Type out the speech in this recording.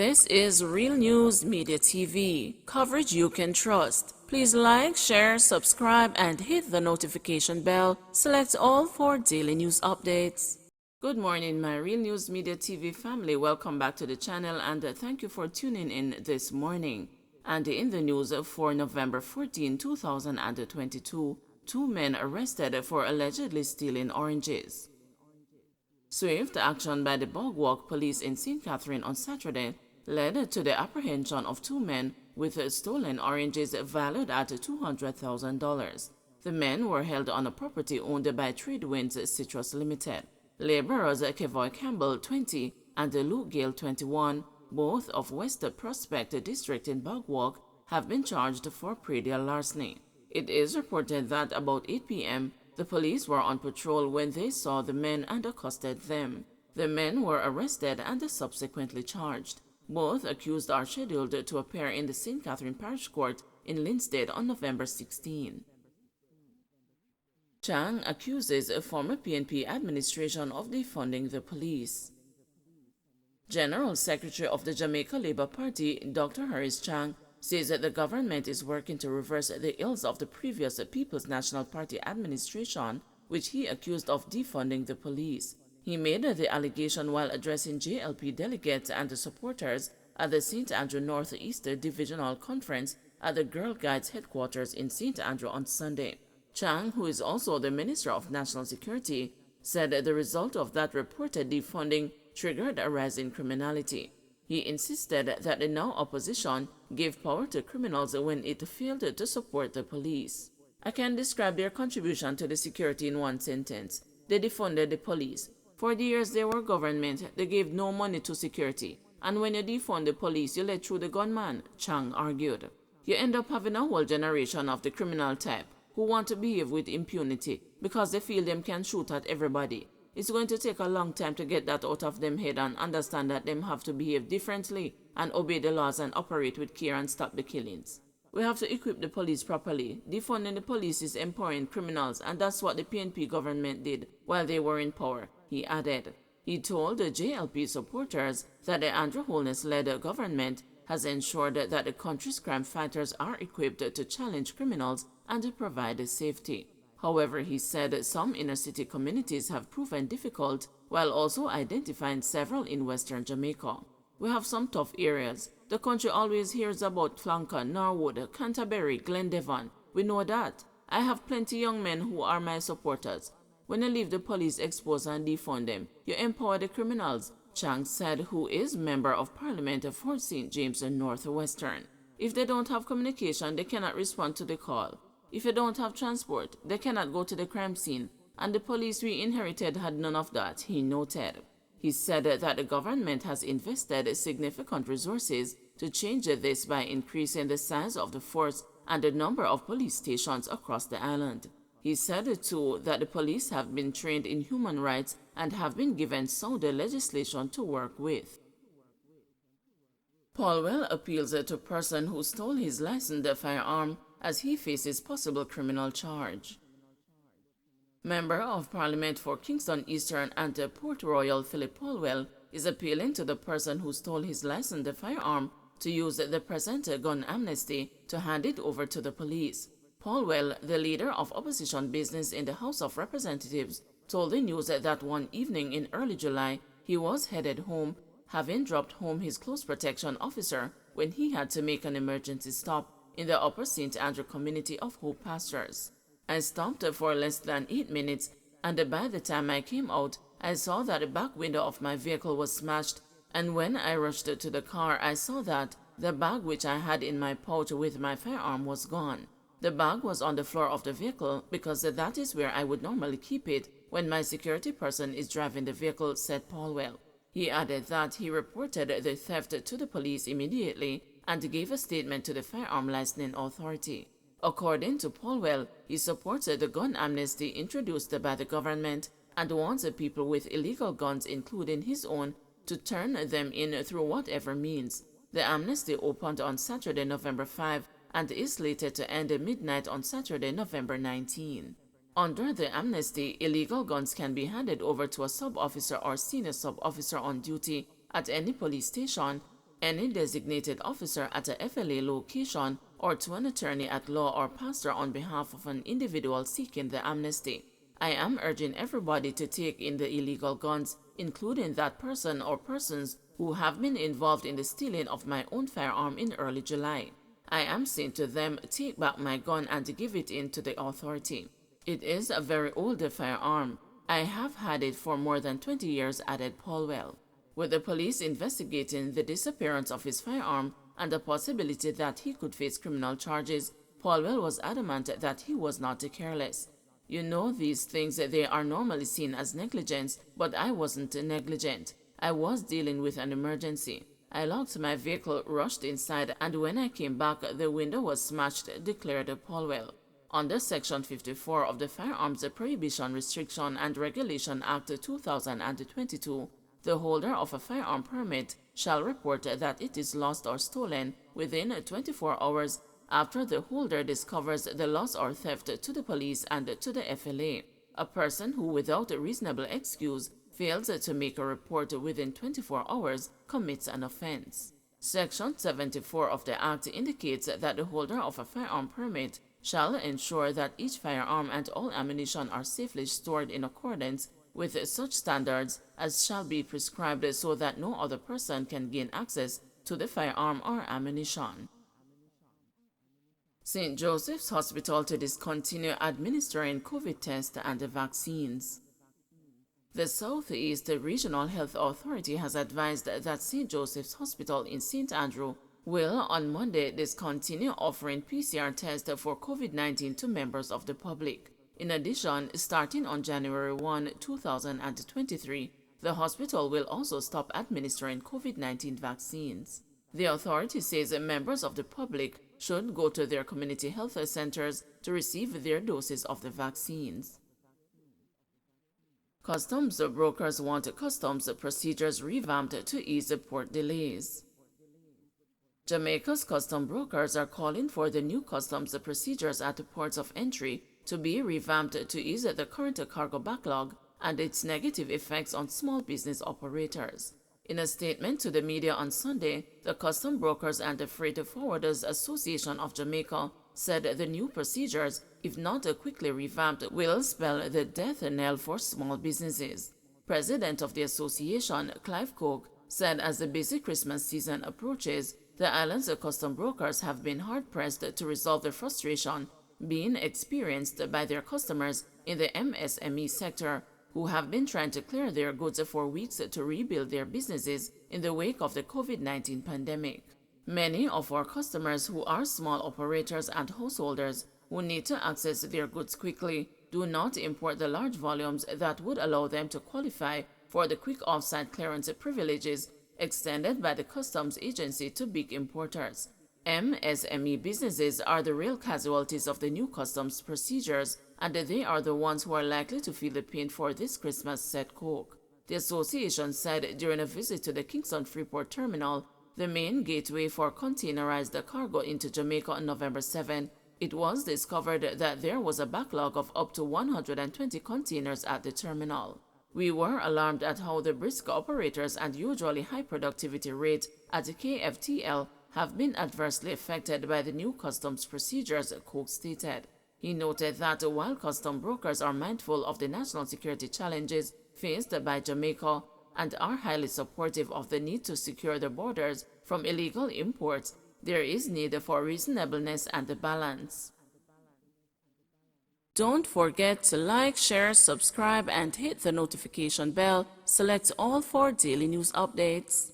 This is Real News Media TV, coverage you can trust. Please like, share, subscribe, and hit the notification bell. Select all for daily news updates. Good morning, my Real News Media TV family. Welcome back to the channel, and thank you for tuning in this morning. And in the news for November 14, 2022, 2 men arrested for allegedly stealing oranges. Swift action by the Paulwell police in St. Catherine on Saturday led to the apprehension of 2 men with stolen oranges valued at $200,000. The men were held on a property owned by Tradewinds Citrus Limited. Laborers Kevoy Campbell, 20, and Luke Gale, 21, both of West Prospect District in Paulwell, have been charged for predial larceny. It is reported that about 8 p.m., the police were on patrol when they saw the men and accosted them. The men were arrested and subsequently charged. Both accused are scheduled to appear in the St. Catherine Parish Court in Linstead on November 16. Chang accuses a former PNP administration of defunding the police. General Secretary of the Jamaica Labour Party, Dr. Harris Chang, says that the government is working to reverse the ills of the previous People's National Party administration, which he accused of defunding the police. He made the allegation while addressing JLP delegates and supporters at the St. Andrew Northeast Divisional Conference at the Girl Guides headquarters in St. Andrew on Sunday. Chang, who is also the Minister of National Security, said the result of that reported defunding triggered a rise in criminality. He insisted that the now opposition gave power to criminals when it failed to support the police. I can describe their contribution to the security in one sentence. They defunded the police. For the years they were government, they gave no money to security. And when you defund the police, you let through the gunman, Chang argued. You end up having a whole generation of the criminal type who want to behave with impunity because they feel them can shoot at everybody. It's going to take a long time to get that out of them head and understand that them have to behave differently and obey the laws and operate with care and stop the killings. We have to equip the police properly. Defunding the police is empowering criminals, and that's what the PNP government did while they were in power, he added. He told the JLP supporters that the Andrew Holness-led government has ensured that the country's crime fighters are equipped to challenge criminals and provide safety. However, he said some inner-city communities have proven difficult, while also identifying several in western Jamaica. We have some tough areas. The country always hears about Flanker, Norwood, Canterbury, Glendevon. We know that. I have plenty young men who are my supporters. When you leave the police exposed and defund them, you empower the criminals, Chang said, who is Member of Parliament for St. James and Northwestern. If they don't have communication, they cannot respond to the call. If you don't have transport, they cannot go to the crime scene, and the police we inherited had none of that, he noted. He said that the government has invested significant resources to change this by increasing the size of the force and the number of police stations across the island. He said, too, that the police have been trained in human rights and have been given sound legislation to work with. Paulwell appeals to person who stole his licensed firearm as he faces possible criminal charge. Member of Parliament for Kingston Eastern and Port Royal Philip Paulwell is appealing to the person who stole his licensed firearm to use the present gun amnesty to hand it over to the police. Paulwell, the leader of opposition business in the House of Representatives, told the news that one evening in early July he was headed home, having dropped home his close protection officer when he had to make an emergency stop in the Upper St. Andrew community of Hope Pastures. I stopped for less than 8 minutes, and by the time I came out, I saw that the back window of my vehicle was smashed, and when I rushed to the car, I saw that the bag which I had in my pouch with my firearm was gone. The bag was on the floor of the vehicle because that is where I would normally keep it when my security person is driving the vehicle, said Paulwell. He added that he reported the theft to the police immediately and gave a statement to the Firearm Licensing Authority. According to Paulwell, he supports the gun amnesty introduced by the government and wants people with illegal guns, including his own, to turn them in through whatever means. The amnesty opened on Saturday, November 5, and is slated to end at midnight on Saturday, November 19. Under the amnesty, illegal guns can be handed over to a sub-officer or senior sub-officer on duty at any police station, any designated officer at a FLA location, or to an attorney at law or pastor on behalf of an individual seeking the amnesty. I am urging everybody to take in the illegal guns, including that person or persons who have been involved in the stealing of my own firearm in early July. I am saying to them, take back my gun and give it in to the authority. It is a very old firearm. I have had it for more than 20 years, added Paulwell. With the police investigating the disappearance of his firearm and the possibility that he could face criminal charges, Paulwell was adamant that he was not careless. You know, these things, they are normally seen as negligence, but I wasn't negligent. I was dealing with an emergency. I locked my vehicle, rushed inside, and when I came back, the window was smashed, declared Paulwell. Under Section 54 of the Firearms Prohibition, Restriction and Regulation Act 2022, the holder of a firearm permit shall report that it is lost or stolen within 24 hours after the holder discovers the loss or theft to the police and to the FLA. A person who, without a reasonable excuse, fails to make a report within 24 hours commits an offense. Section 74 of the Act indicates that the holder of a firearm permit shall ensure that each firearm and all ammunition are safely stored in accordance with such standards as shall be prescribed so that no other person can gain access to the firearm or ammunition. St. Joseph's Hospital to discontinue administering COVID tests and vaccines. The Southeast Regional Health Authority has advised that St. Joseph's Hospital in St. Andrew will on Monday discontinue offering PCR tests for COVID-19 to members of the public. In addition, starting on January 1, 2023, the hospital will also stop administering COVID-19 vaccines. The authority says that members of the public should go to their community health centers to receive their doses of the vaccines. Customs brokers want customs procedures revamped to ease port delays. Jamaica's custom brokers are calling for the new customs procedures at the ports of entry to be revamped to ease the current cargo backlog and its negative effects on small business operators. In a statement to the media on Sunday, the Custom Brokers and the Freight Forwarders Association of Jamaica said the new procedures, if not quickly revamped, will spell the death knell for small businesses. President of the association, Clive Cook, said as the busy Christmas season approaches, the island's custom brokers have been hard-pressed to resolve the frustration being experienced by their customers in the MSME sector, who have been trying to clear their goods for weeks to rebuild their businesses in the wake of the COVID-19 pandemic. Many of our customers who are small operators and householders who need to access their goods quickly do not import the large volumes that would allow them to qualify for the quick off-site clearance privileges extended by the customs agency to big importers. MSME businesses are the real casualties of the new customs procedures, and they are the ones who are likely to feel the pain for this Christmas, said Cook. The association said during a visit to the Kingston Freeport Terminal, the main gateway for containerized cargo into Jamaica on November 7, it was discovered that there was a backlog of up to 120 containers at the terminal. We were alarmed at how the brisk operators and usually high productivity rate at KFTL have been adversely affected by the new customs procedures, Cook stated. He noted that while custom brokers are mindful of the national security challenges faced by Jamaica and are highly supportive of the need to secure the borders from illegal imports, there is need for reasonableness and balance. Don't forget to like, share, subscribe, and hit the notification bell. Select all for daily news updates.